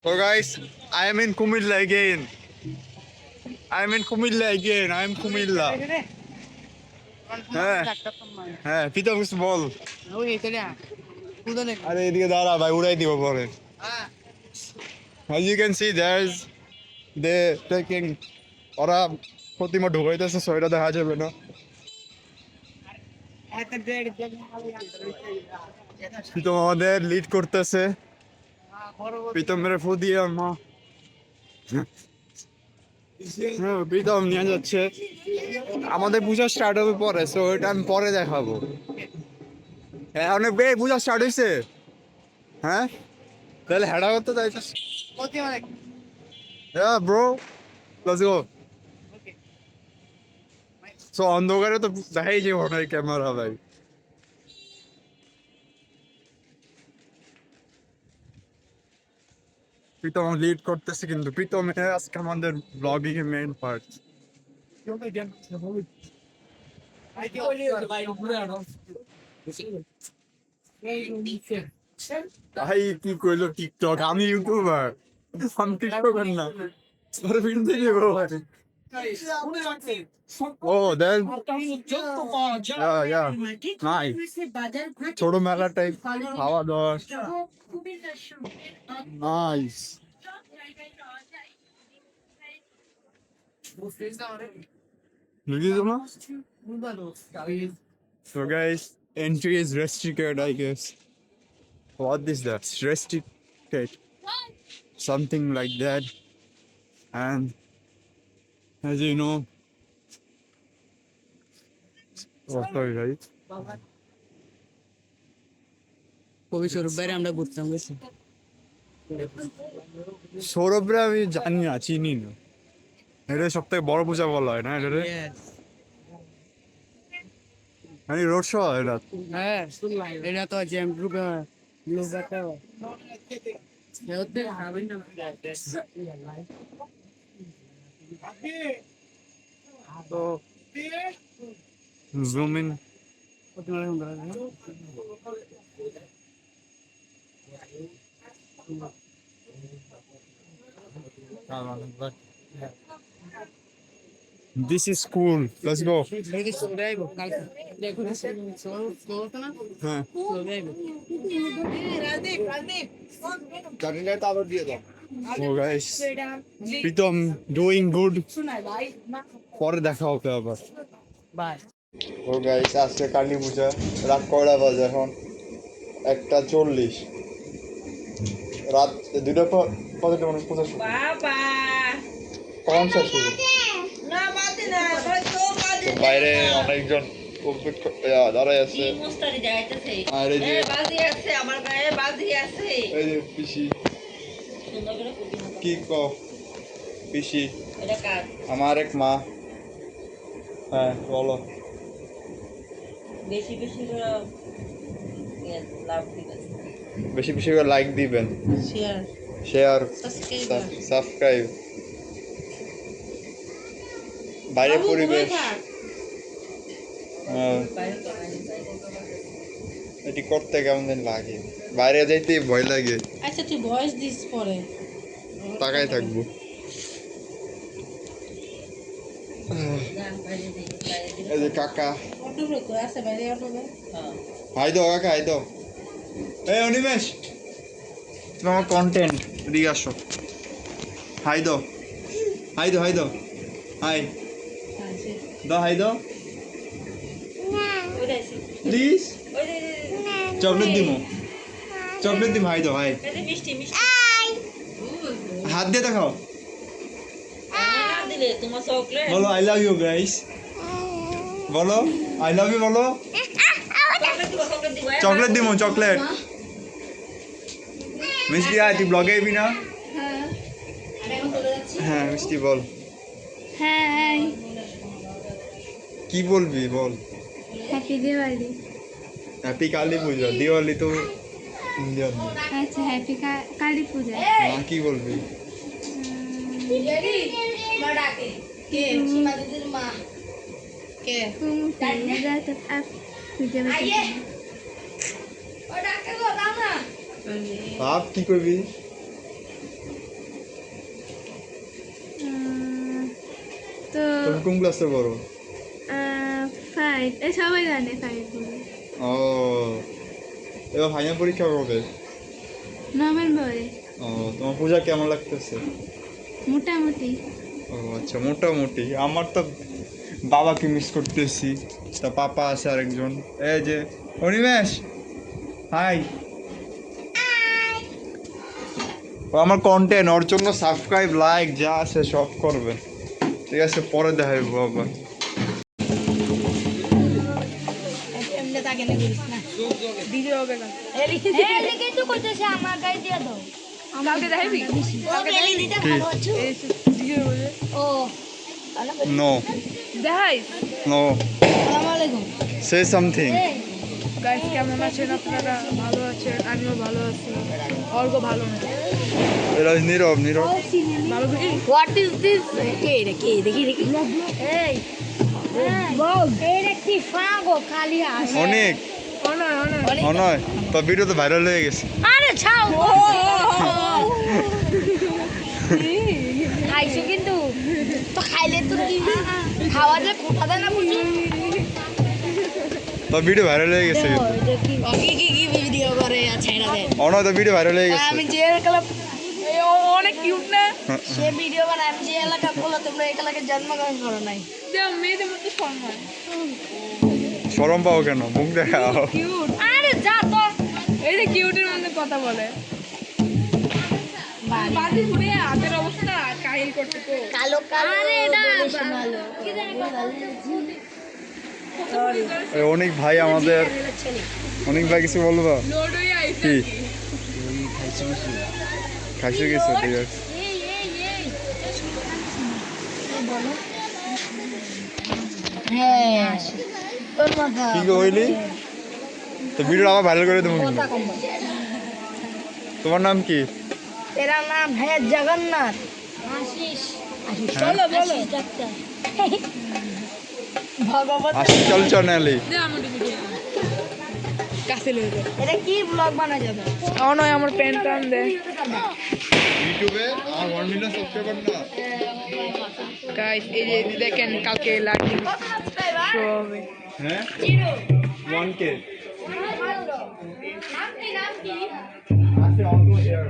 So guys, I am in Kumilla again. I am in Kumilla again. I am Kumilla. হ্যাঁ হ্যাঁ পিতা কিছু বল। আরে এদিকে দাঁড়া ভাই, উড়াই দিব পরে। As you can see, there's they taking ওরা প্রতিমা ঢুকাইতেছে, ছয়টা দেখা যাবে না। প্রীতম আমাদের লিড করতেছে। প্রীতমের ফু দিয়ে মা প্রীতম নিয়ে যাচ্ছে। আমাদের পূজা স্টার্ট হবে পরে, সো এটা আমি পরে দেখাবো। হ্যাঁ অনেক পূজা স্টার্ট হয়েছে। হ্যাঁ তাহলে হেডা করতে চাইছিস? হ্যাঁ ব্রো, লেটস গো। সো অন্ধকারে তো দেখাই যাবো না ক্যামেরা ভাই। প্রীতম লিড করতেছে, কিন্তু প্রীতম আজকে আমাদের ব্লগিং এর মেইন পার্ট। ভাই কি কইলো টিকটক? আমি ইউটিউবার, আমি টিকটকার না। তোর ভিডিও দেখবো ভাই। Oh, then yeah, nice. ছোট মেলা টাইপ খাওয়া দাওয়া, নাইস। বুঝলি না? So guys, entry is restricted, I guess. What is that? Restricted, something like that. And as you know, oh sorry guys. কবি স্বরূপ বাইরে আমরা ঘুরতাম গেছি। সৌরভরে আমি জানি না, চিনি না। এটা সব থেকে বড় পূজা বলা হয় না এটা? মানে রোড শো এটা? হ্যাঁ এটা তো জ্যাম গ্রুপে লোক একটা তো zoom in. This is cool. Let's go. হ্যাঁ Oh guys, Pritam doing good. পরে দেখা হবে আবার। বাই। ও গাইস, আজকে কালী পূজা। রাত কয়টা বাজে এখন? 1:40। রাত 2টা কতটা মানে পূজা শুরু? বাবা কখন শেষ হবে? না বাদে না তো বাদে তো বাইরে অনেকজন দাঁড়ায় আছে। কি মুস্তারি যাইতেছে আর এই যে বাজি আছে, আমার গায়ে বাজি আছে। এই যে পিসি। সুন্দর করে কুটি না কি কও পিসি? এটা কার? আমার এক মা। হ্যাঁ বলো। বেশি বেশি করে লাভ দিবেন, বেশি বেশি করে লাইক দিবেন, শেয়ার শেয়ার, সাবস্ক্রাইব। সাবস্ক্রাইব। বাইরে পরিবেশ এটি করতে কেমন দিন লাগে, বাইরে যাইতে ভয় লাগে। আচ্ছা তুই ভয়েস দিস পরে, তাকাই থাকবো। এই যে কাকা, অটো কই আছে বাইরে অটো? হ্যাঁ হাই দাও কাকা, হাই দাও। এই অনিমেষ, তুমি আমার কন্টেন্ট এদিকে আসো। হাই দাও, হাই দাও, হাই দাও, হাই আছে দাও, হাই দাও ওই আছে প্লিজ। ওই রে চকলেট দিমো, চকলেট দিম, হাই দাও, হাই। এটা মিষ্টি মিষ্টি হাত দিয়ে দেখাও, না দিলে তোমার চকলেট বলো আই লাভ ইউ গাইস, বলো আই লাভ ইউ, বলো। চকলেট দিমো, চকলেট। মিষ্টি আয়, তুই ব্লগে আইবি না? হ্যাঁ মিষ্টি বল, হাই, কি বলবি বল। হ্যাপি দিওয়ালি। হ্যাপি কালী পূজা। দিওয়ালি তো ইন্ডিয়ান। আচ্ছা, হ্যাপি কালী পূজা। হ্যাঁ কি বলবি? ভাব কি করবি? তুমি কোন ক্লাসে পড়ো? 5 এ সবাই জানে 5 বলে। ও এবার ফাইনাল পরীক্ষা কবে? নভেম্বরে। ও তোমার পূজা কেমন লাগতেছে? মোটামুটি। ও আচ্ছা, মোটামুটি। আমার তো বাবাকে মিস করতেছি। তা পাপা আছে আরেকজন, এই যে অনিমেষ, হাই। ও আমার কন্টেন্ট, ওর জন্য সাবস্ক্রাইব লাইক যা আছে সব করবেন, ঠিক আছে? পরে দেখাবো বাবা। এমনি তাকে নিয়ে করিস না ভিডিও হবে না এলি কিন্তু কইতেছে আমার গায়ে দিয়া দাও কালকে দেখাবি কালকে এলি দিতে ভালো হচ্ছে এই ভিডিও হবে ও নো দেখাই নো, আসসালামু আলাইকুম সে সামথিং। গাইস কেমন আছেন আপনারা? ভালো আছেন? আমিও ভালো আছি। অর্গ ভালো না এরা নীরব নীরব। ভালো হোয়াট ইজ দিস কে রে কে দেখি দেখি এই বল এই রে কি ফাগো খালি আসে অনেক অনয় অনয় অনয়, তো ভিডিও তো ভাইরাল হয়ে গেছে। আরে ছাও খাইছো কিন্তু তো খাইলে তো খাওয়া যে কোথা দেয় না বুঝি তো ভিডিও ভাইরাল হয়ে গেছে। কি ভিডিও করে ছেড়া দেয় অনয় তো ভিডিও ভাইরাল হয়ে গেছে। আমি যে এলাকা অনেক কিউট না সে ভিডিও বানায় আমি যে এলাকা বলো তোমরা এই এলাকায় জন্মগ্রহণ করো নাই মেয়েদের মধ্যে সম্মান শরম পাও কেন? মুখ দেখাও। কিউট আরে যা তো এই যে কিউটের মধ্যে কথা বলে বাড়ি ঘুরে হাতের অবস্থা কাহিল করতে তো কালো কালো আরে এটা ভালো এই অনেক ভাই আমাদের, অনেক ভাই কিছু বলবো? লোড হয়ে আইছে কি খাইছে গেছে? ঠিক আছে, এই বলো হ্যাঁ তোর মাথা কি কইলি? তো ভিডিও আবার ভাইরাল করে দেবো। কথা কম বল। তোমার নাম কি? तेरा नाम है जगन्नाथ आशीष বলো বলো डॉक्टर ভগবত আশিস চল চ্যানেলে। দে আমার ভিডিও কাছে লয়ে যা এটা কি ব্লগ বানা যাবে অনয় আমার পেন টান দে ইউটিউবে আমার 1 মিলিয়ন সাবস্ক্রাইবার না। গাইস এই যে দেখেন কালকে লাইভ শো হবে হ্যাঁ 1K আছে অলসো হিয়ার।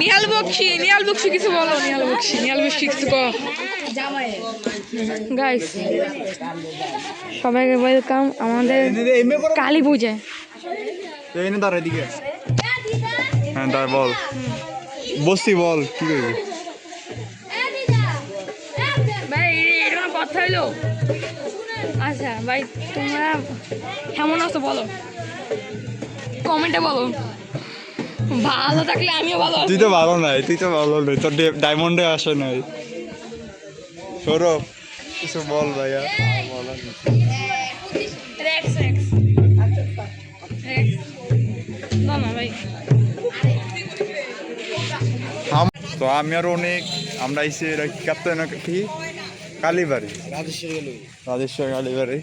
নিহাল বক্সি কিছু বলো নিহাল বক্সি কিছু কো গাইস সবাইকে ওয়েলকাম আমাদের কালী পূজা এই না দাঁড়া এদিকে। হ্যাঁ দাঁড়া বল, বসি বল কি করবি? ভাই এটা কথা হইলো আচ্ছা ভাই তোমরা কেমন আছো বলো কমেন্টে বলো ভালো থাকলে আমিও ভালো আছি তুই তো ভালো নাই, তোর ডায়মন্ডে আসে নাই। সৌরভ কিছু বল ভাইয়া। রেক্স না না ভাই তো আমি আর অনেক, আমরা এসে কি কাপ্তান কি কালীবাড়ি, রাজেশ্বর কালীবাড়ি।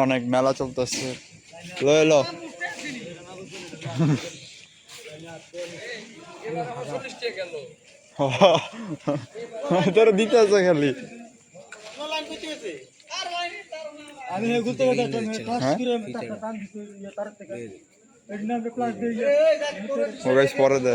অনেক মেলা চলতেছে, লো তোর দিতে আছে খালি। পরে দেয়।